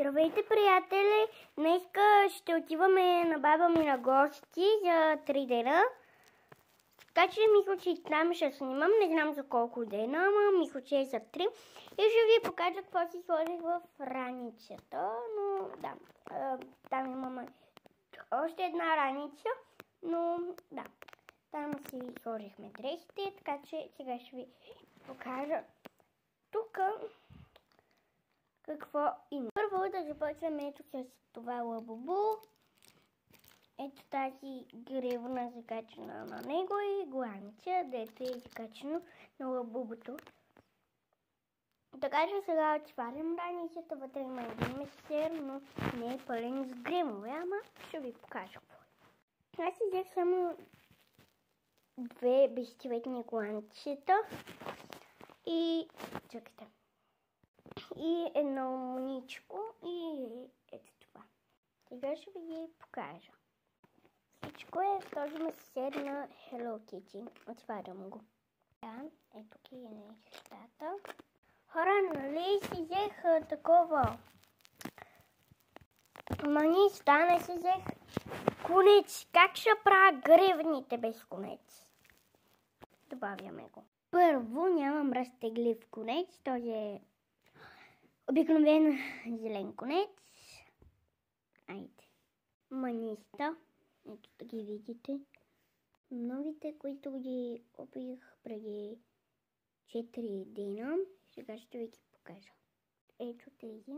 Здравейте, приятели! Днеска ще отиваме на баба ми на гости за 3 дена. Така че мисля, че там ще снимам. Не знам за колко дена, ама мисля, че е за 3. И ще ви покажа какво си сложих в раницата. Но да, там имаме още една раница. Но да, там си сложихме дрехите, така че сега ще ви покажа тук какво има. Първо да започваме ето с това лабубу. Ето тази гривна закачена на него и гланица, дето е закачено на лабубото. Така че сега отварям раницата, вътре има един месер, но не е пълен с гримове, ама ще ви покажа какво е. Аз си взех само 2 безцветни гланчета и чакайте. И едно моничко и ето това. Сега ще ви ги покажа. Всичко е в този месер на Hello Kitty. Отварям го. Да, ето ги е нещата. Хора, нали си взех такова? Ама не стане, си взех конец. Как ще правя гривните без конец? Добавяме го. Първо нямам разтеглив конец. Този е обикновен зелен конец. Айде. Маниста. Ето да ги видите. Новите, които ги купих преди 4 дена. Сега ще ви ги покажа. Ето тези.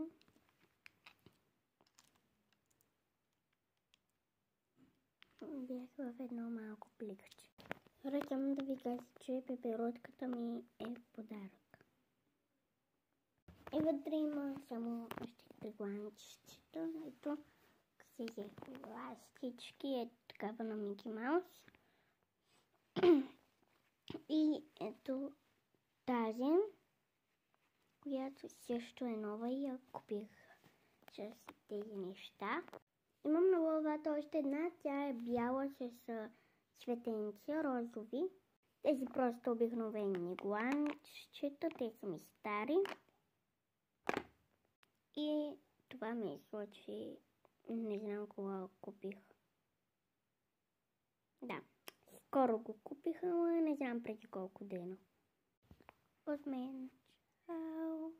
Бях в едно малко пликче. Радвам да ви кажа, че пеперотката ми е в подарък. И вътре има само още 3 гланчета. Ето си взех ластички, е такава на Мики Маус. И ето тази, която също е нова и я купих с тези неща. Имам на главата още една, тя е бяла с цветенци, розови. Тези просто обикновени гланчета, те са ми стари. И това мисля, че не знам кога купих. Да, скоро го купих, но не знам преди колко дена. От мен. Чао!